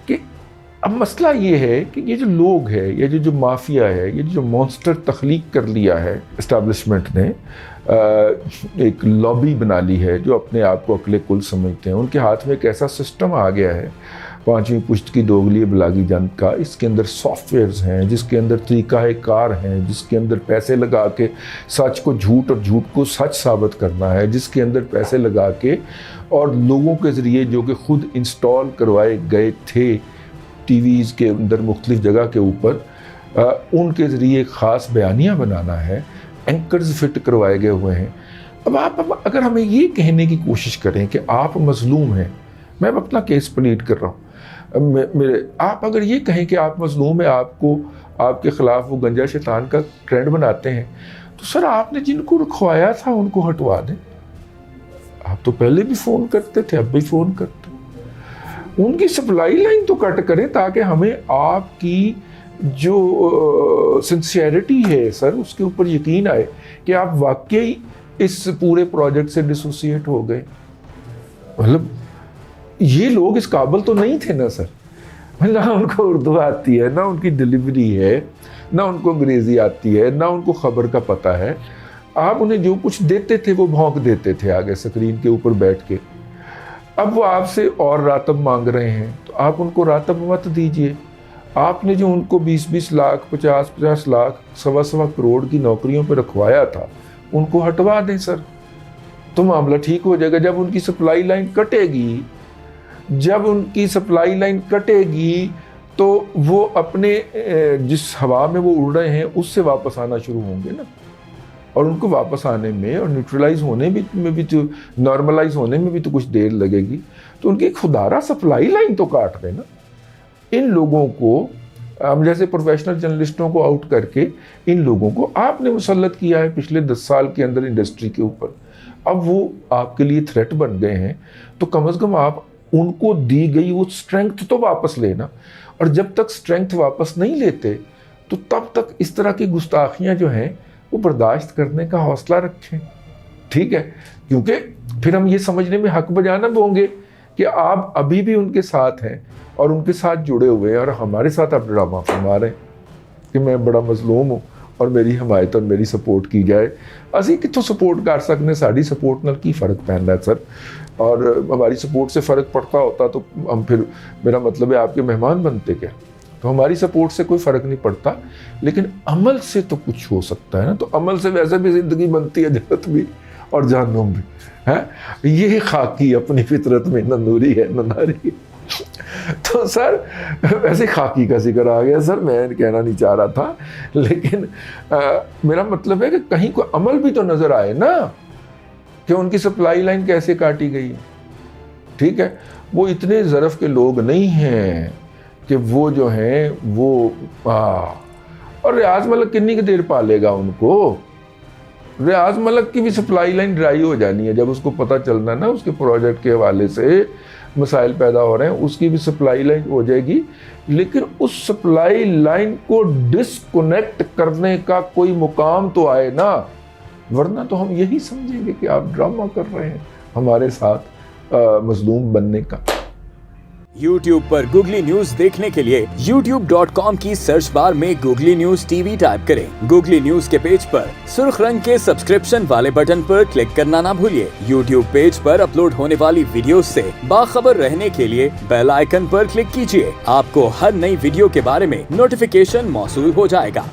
کہ اب مسئلہ یہ ہے کہ یہ جو لوگ ہے، یہ جو مافیا ہے، یہ جو مونسٹر تخلیق کر لیا ہے اسٹیبلشمنٹ نے، ایک لابی بنا لی ہے جو اپنے آپ کو عقل کل سمجھتے ہیں، ان کے ہاتھ میں ایک ایسا سسٹم آ گیا ہے پانچویں پشت کی دوغلی بلاگی جنگ کا. اس کے اندر سافٹ ویئرز ہیں، جس کے اندر طریقہ کار ہیں، جس کے اندر پیسے لگا کے سچ کو جھوٹ اور جھوٹ کو سچ ثابت کرنا ہے، جس کے اندر پیسے لگا کے اور لوگوں کے ذریعے جو کہ خود انسٹال کروائے گئے تھے ٹی ویز کے اندر مختلف جگہ کے اوپر، ان کے ذریعے خاص بیانیہ بنانا ہے، اینکرز فٹ کروائے گئے ہوئے ہیں. اب آپ اگر ہمیں یہ کہنے کی کوشش کریں کہ آپ مظلوم ہیں، میں اب اپنا کیس پلیٹ کر رہا ہوں، آپ اگر یہ کہیں کہ آپ مظلوم ہیں، آپ کے خلاف وہ گنجا شیطان کا ٹرینڈ بناتے ہیں، تو سر آپ نے جن کو رکھوایا تھا ان کو ہٹوا دیں. آپ تو پہلے بھی فون کرتے تھے، اب بھی فون کرتے، ان کی سپلائی لائن تو کٹ کریں تاکہ ہمیں آپ کی جو سنسیئرٹی ہے سر اس کے اوپر یقین آئے کہ آپ واقعی اس پورے پروجیکٹ سے ڈسوسیٹ ہو گئے. مطلب یہ لوگ اس قابل تو نہیں تھے نا سر، نہ ان کو اردو آتی ہے، نہ ان کی ڈلیوری ہے، نہ ان کو انگریزی آتی ہے، نہ ان کو خبر کا پتہ ہے. آپ انہیں جو کچھ دیتے تھے وہ بھونک دیتے تھے آگے سکرین کے اوپر بیٹھ کے. اب وہ آپ سے اور راتب مانگ رہے ہیں تو آپ ان کو راتب مت دیجئے. آپ نے جو ان کو 20 لاکھ 50 لاکھ 1.25 کروڑ کی نوکریوں پہ رکھوایا تھا ان کو ہٹوا دیں سر، تو معاملہ ٹھیک ہو جائے گا. جب ان کی سپلائی لائن کٹے گی تو وہ اپنے جس ہوا میں وہ اڑ رہے ہیں اس سے واپس آنا شروع ہوں گے نا، اور ان کو واپس آنے میں اور نیوٹرلائز ہونے میں بھی تو نارملائز ہونے میں بھی تو کچھ دیر لگے گی. تو ان کی خدارہ سپلائی لائن تو کاٹ دیں نا. ان لوگوں کو ہم جیسے پروفیشنل جرنلسٹوں کو آؤٹ کر کے ان لوگوں کو آپ نے مسلط کیا ہے پچھلے 10 سال کے اندر انڈسٹری کے اوپر. اب وہ آپ کے لیے تھریٹ بن گئے ہیں، تو کم از کم آپ ان کو دی گئی وہ سٹرینگتھ تو واپس لینا. اور جب تک سٹرینگتھ واپس نہیں لیتے تو تب تک اس طرح کی گستاخیاں جو ہیں وہ برداشت کرنے کا حوصلہ رکھیں. ٹھیک ہے، کیونکہ پھر ہم یہ سمجھنے میں حق بجانب ہوں گے کہ آپ ابھی بھی ان کے ساتھ ہیں اور ان کے ساتھ جڑے ہوئے ہیں، اور ہمارے ساتھ آپ ڈرامہ فرما رہے ہیں کہ میں بڑا مظلوم ہوں اور میری حمایت اور میری سپورٹ کی جائے. اسی کتوں سپورٹ کر سکنے، ساری سپورٹ نال کی فرق پہننا ہے سر. اور ہماری سپورٹ سے فرق پڑتا ہوتا تو ہم پھر، میرا مطلب ہے آپ کے مہمان بنتے کیا. تو ہماری سپورٹ سے کوئی فرق نہیں پڑتا، لیکن عمل سے تو کچھ ہو سکتا ہے نا. تو عمل سے ویسے بھی زندگی بنتی ہے، جنت بھی اور جہنم بھی ہے. یہ خاکی اپنی فطرت میں نہ نوری ہے نہ ناری. تو سر ویسے خاکی کا ذکر آ گیا سر، میں کہنا نہیں چاہ رہا تھا، لیکن میرا مطلب ہے کہ کہیں کوئی عمل بھی تو نظر آئے نا کہ ان کی سپلائی لائن کیسے کاٹی گئی. ٹھیک ہے، وہ اتنے ظرف کے لوگ نہیں ہیں کہ وہ جو ہیں وہ اور ریاض ملک کنی کی دیر پالے گا ان کو. ریاض ملک کی بھی سپلائی لائن ڈرائی ہو جانی ہے جب اس کو پتہ چلنا نا اس کے پروجیکٹ کے حوالے سے مسائل پیدا ہو رہے ہیں. اس کی بھی سپلائی لائن ہو جائے گی، لیکن اس سپلائی لائن کو ڈسکنیکٹ کرنے کا کوئی مقام تو آئے نا، ورنہ تو ہم یہی سمجھیں گے کہ آپ ڈرامہ کر رہے ہیں ہمارے ساتھ مظلوم بننے کا. YouTube پر گوگلی نیوز دیکھنے کے لیے youtube.com کی سرچ بار میں googly news T V type کریں. گوگلی نیوز کے پیج پر سرخ رنگ کے سبسکرپشن والے بٹن پر کلک کرنا نہ بھولیے. YouTube پیج پر اپلوڈ ہونے والی ویڈیوز سے باخبر رہنے کے لیے بیل آئیکن پر کلک کیجیے. آپ کو ہر نئی ویڈیو کے بارے میں نوٹیفیکیشن موصول ہو جائے گا.